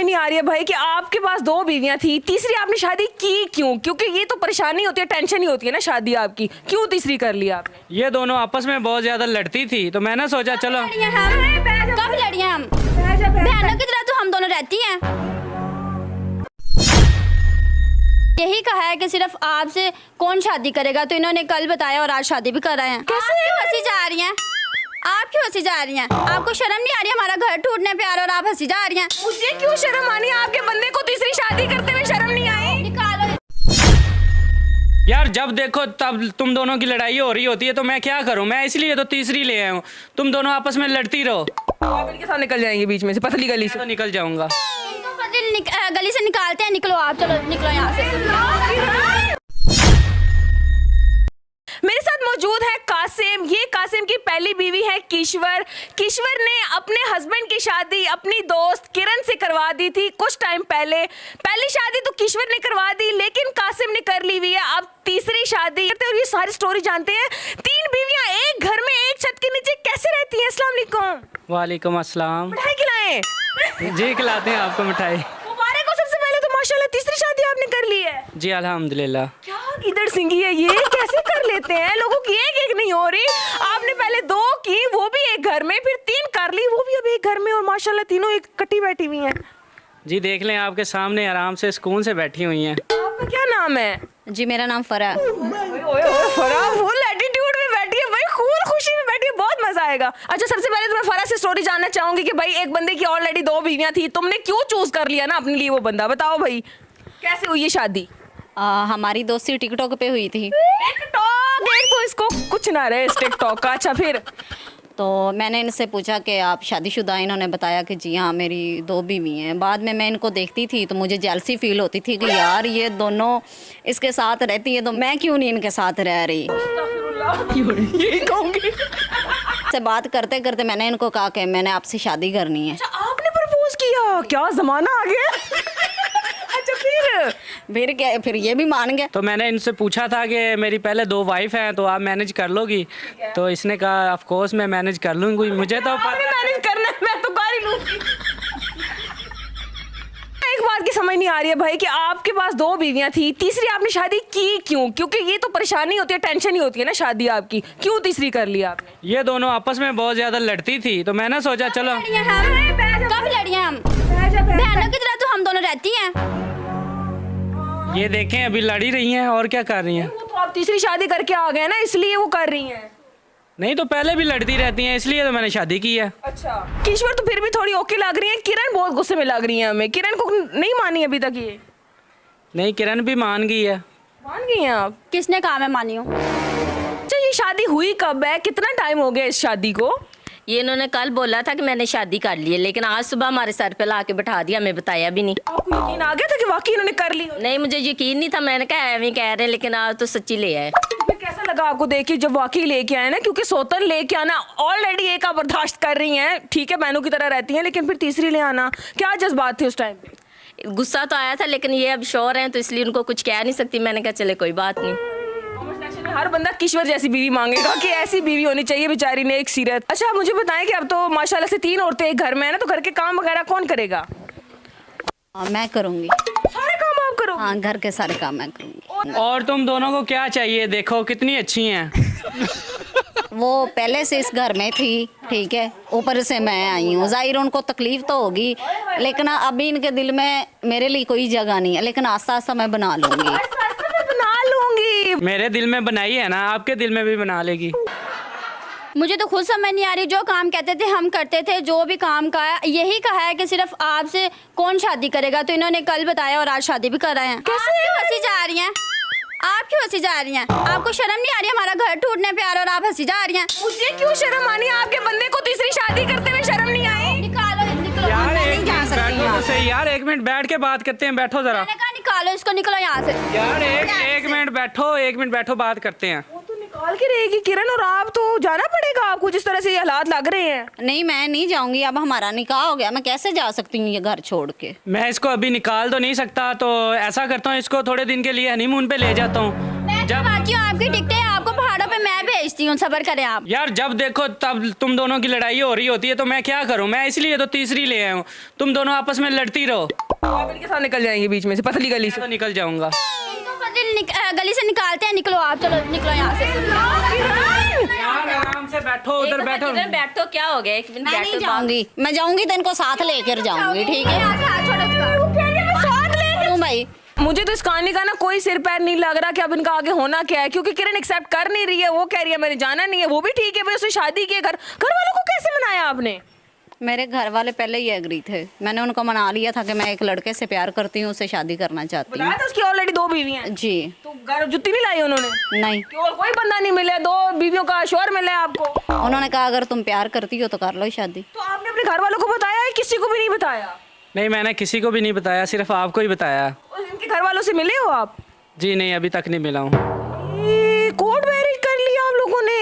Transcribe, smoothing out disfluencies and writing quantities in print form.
नहीं आ रही है भाई कि आपके पास 2 बीवियां थी, तीसरी आपने शादी की क्यों? क्योंकि ये तो परेशानी होती है, टेंशन ही होती है ना शादी आपकी, क्यों तीसरी कर लिया आपने? ये दोनों आपस में बहुत ज्यादा लड़ती थी तो मैंने सोचा चलो। कब लड़ी हैं हम? बहनों की तरह तो हम दोनों रहती हैं। यही कहा है कि सिर्फ आपसे कौन शादी करेगा, तो इन्होंने कल बताया और आज शादी भी कर रहे हैं। कैसे क्यों हंसी जा रही हैं? आप क्यों हंसी जा रही हैं? आपको शर्म नहीं आ रही? हमारा घर टूटने पे आ रहा और आप हंसी जा रही हैं। मुझे क्यों शर्म आनी है? आपके बंदे को तीसरी शादी करते हुए शर्म नहीं आई? निकालो। यार जब देखो तब तुम दोनों की लड़ाई हो रही होती है तो मैं क्या करूं? मैं इसलिए तो तीसरी ले आया हूं। तुम दोनों आपस में लड़ती रहो। आप इनके साथ निकल जाएंगे बीच में से, पतली गली से। तो निकल जाऊंगा। इनको गली से निकालते हैं। निकलो आप, चलो निकलो यहाँ से। मेरे साथ मौजूद है कासिम। ये कासिम की पहली बीवी है किश्वर। किश्वर ने अपने हस्बैंड की शादी अपनी दोस्त किरण से करवा दी थी कुछ टाइम पहले। पहली शादी तो किश्वर ने करवा दी, लेकिन कासिम ने कर ली हुई है अब तीसरी शादी। और ये सारी स्टोरी जानते हैं। 3 बीवियां एक घर में एक छत के नीचे कैसे रहती हैं? अस्सलाम वालेकुम। वालेकुम अस्सलाम। मिठाई खिलाएं? जी खिलाते हैं आपको मिठाई। मुबारक हो सबसे पहले तो, माशाल्लाह तीसरी शादी आपने कर ली है। जी अल्हम्दुलिल्लाह। क्या इधर सिंगी है ये? कैसे कर लेते हैं? लोगों की एक नहीं हो रही। आपने पहले 2 की, वो भी एक घर में, फिर 3 कर ली, वो भी अभी एक घर में, और माशाल्लाह तीनों एक कटी बैठी हुई हैं। जी देख लें आपके सामने आराम से सुकून से बैठी हुई हैं। आपका क्या नाम है? जी मेरा नाम फरा। फरा फुल एटीट्यूड में बैठी है भाई, खूब खुशी में बैठी है, बहुत मजा आएगा। अच्छा सबसे पहले तो मैं फरा से स्टोरी जानना चाहूंगी कि भाई एक बंदे की ऑलरेडी 2 बीवियां थी, तुमने क्यों चूज कर लिया ना अपने लिए वो बंदा? बताओ भाई कैसे हुई ये शादी? हमारी दोस्ती टिकटॉक पे हुई थी। टिकटॉक, एक तो इसको कुछ ना रहे इस टिकटॉक का। अच्छा फिर? तो मैंने इनसे पूछा कि आप शादीशुदा? इन्होंने बताया कि जी हाँ मेरी 2 बीवी हैं। बाद में मैं इनको देखती थी तो मुझे जेलसी फील होती थी कि यार ये दोनों इसके साथ रहती है तो मैं क्यों नहीं इनके साथ रह रही। यही कहूंगी। से बात करते करते मैंने इनको कहा कि मैंने आपसे शादी करनी है। अच्छा आपने प्रपोज किया? क्या जमाना आ गया। अच्छा फिर क्या? फिर ये भी मान गए। तो मैंने इनसे पूछा था कि मेरी पहले 2 वाइफ हैं तो आप मैनेज कर लोगी? तो इसने कहा ऑफ कोर्स मैं मैनेज कर लूँगी। मुझे तो मैनेज करना है, मैं तो कर ही लूंगी। एक बात की समझ नहीं आ रही है भाई कि आपके पास 2 बीवियां थी, तीसरी आपने शादी की क्यों? क्योंकि ये तो परेशानी होती है, टेंशन ही होती है ना शादी आपकी, क्यों तीसरी कर लिया आपने? ये दोनों आपस में बहुत ज्यादा लड़ती थी तो मैंने सोचा चलो। कब लड़ी हैं हम? बहनों की तरह तो हम दोनों रहती हैं। ये देखें अभी लड़ी रही हैं और क्या कर रही हैं। वो तो आप तीसरी शादी करके आ गए ना, इसलिए वो कर रही हैं। नहीं तो पहले भी लड़ती रहती हैं इसलिए तो मैंने शादी की है। अच्छा किश्वर तो फिर भी थोड़ी ओके लग रही है, किरण बहुत गुस्से में लग रही है हमें। किरण को नहीं मानी अभी तक ये? नहीं किरण भी मान गई है। मान गई हैं आप? किसने कहा मैं मानी हूँ? अच्छा ये शादी हुई कब है? कितना टाइम हो गया इस शादी को? ये इन्होंने कल बोला था कि मैंने शादी कर ली है, लेकिन आज सुबह हमारे सर पे ला के बैठा दिया, हमें बताया भी नहीं। आपको यकीन आ गया था कि वाकई इन्होंने कर ली? नहीं मुझे यकीन नहीं था, मैंने कहा एवं कह रहे हैं, लेकिन आज तो सच्ची ले आए। फिर कैसा लगा आपको देख के जब वाकई लेके आए ना? क्योंकि सोतन लेके आना ऑलरेडी एक आप बर्दाश्त कर रही हैं, ठीक है बहनों की तरह रहती हैं, लेकिन फिर तीसरी ले आना, क्या जज्बात थे उस टाइम पे? गुस्सा तो आया था, लेकिन ये अब श्योर हैं तो इसलिए उनको कुछ कह नहीं सकती। मैंने कहा चले कोई बात नहीं। हर बंदा किश्वर जैसी बीवी मांगेगा कि ऐसी बीवी होनी चाहिए बेचारी ने, एक सीरत। अच्छा मुझे बताएं कि अब तो माशाल्लाह से 3 औरतें एक घर में है ना, तो घर के काम वगैरह कौन करेगा? मैं करूँगी सारे काम आप करो? हाँ घर के सारे काम मैं करूँगी। और तुम दोनों को क्या चाहिए? देखो कितनी अच्छी हैं। वो पहले से इस घर में थी, ठीक है, ऊपर से मैं आई हूँ, जाहिर उनको तकलीफ तो होगी, लेकिन अभी इनके दिल में मेरे लिए कोई जगह नहीं है, लेकिन आस्ता आस्ता मैं बना लूँगी। मेरे दिल में बनाई है ना, आपके दिल में भी बना लेगी। मुझे तो खुद समझ नहीं आ रही, जो काम कहते थे हम करते थे, जो भी काम का यही कहा है कि सिर्फ आपसे कौन शादी करेगा, तो इन्होंने कल बताया और आज शादी भी कर रहे हैं। कैसे क्यों हंसी जा रही हैं? आप क्यों हंसी जा रही हैं? आपको शर्म नहीं आ रही? हमारा घर टूटने पे आ रहा और आप हंसी जा रही हैं। मुझे क्यों शर्म आनी है? आपके बंदे को तीसरी शादी करते हुए शर्म नहीं आई? निकालो, निकलो। यार मैं एक नहीं जा मिनट सकती बैठो यहाँ तो सही यार, 1 मिनट बैठ के बात करते हैं। बैठो जरा। मैंने कहा निकालो इसको, निकलो यहाँ से। यार एक मिनट बैठो, 1 मिनट बैठो, बात करते हैं। वो तो निकाल के रहेगी किरण, और आप तो जाना पड़ेगा आपको, जिस तरह से ये हालात लग रहे हैं। नहीं मैं नहीं जाऊंगी, अब हमारा निकाह हो गया, मैं कैसे जा सकती हूँ ये घर छोड़ के? मैं इसको अभी निकाल तो नहीं सकता, तो ऐसा करता हूँ इसको थोड़े दिन के लिए हनीमून पे ले जाता हूँ। मैं जब आती हूँ आपकी टिकटें आपको पहाड़ों पे फिर मैं भेजती हूँ, सब्र करें आप। यार जब देखो तब तुम दोनों की लड़ाई हो रही होती है तो मैं क्या करूं? मैं इसलिए तो तीसरी ले आया हूं। तुम दोनों आपस में लड़ती रहो। तो आप इनके साथ निकल जाएंगे बीच में से, पतली गली से। तो निकल जाऊंगा। इनको गली से निकालते हैं, निकलो आप, चलो निकलो यहाँ से। यार आराम से बैठो, उधर बैठो। किरण बैठो, क्या हो गया? एक मिनट मैं नहीं बैठो। जाऊंगी, मैं जाऊंगी तो इनको साथ लेकर जाऊंगी, ठीक है? क्यों भाई? मुझे तो इस कहानी का ना कोई सिर पैर नहीं लग रहा कि अब इनका आगे होना क्या है, क्योंकि किरण एक्सेप्ट कर नहीं रही है। वो कह रही है मैंने जाना नहीं है, वो भी ठीक है भाई, उसने शादी की है। घर वालों को कैसे मनाया आपने? मेरे घर वाले पहले ही एग्री थे, मैंने उनको मना लिया था कि मैं एक लड़के से प्यार करती हूँ, उससे शादी करना चाहती बताया था उसकी ऑलरेडी 2 बीवी हैं। हूँ जी। तो घर जुत्ती नहीं लाई उन्होंने? नहीं, कि और कोई बंदा नहीं मिला, 2 बीवियों का शोर मिला है आपको? उन्होंने कहा अगर तुम प्यार करती हो तो कर लो शादी। तो आपने अपने घर वालों को बताया है, किसी को भी नहीं बताया? नहीं, मैंने किसी को भी नहीं बताया, सिर्फ आपको ही बताया। और इनके घर वालों से मिले हो आप? जी नहीं, अभी तक नहीं मिला हूँ। कोर्ट मैरिज कर लिया आप लोगों ने?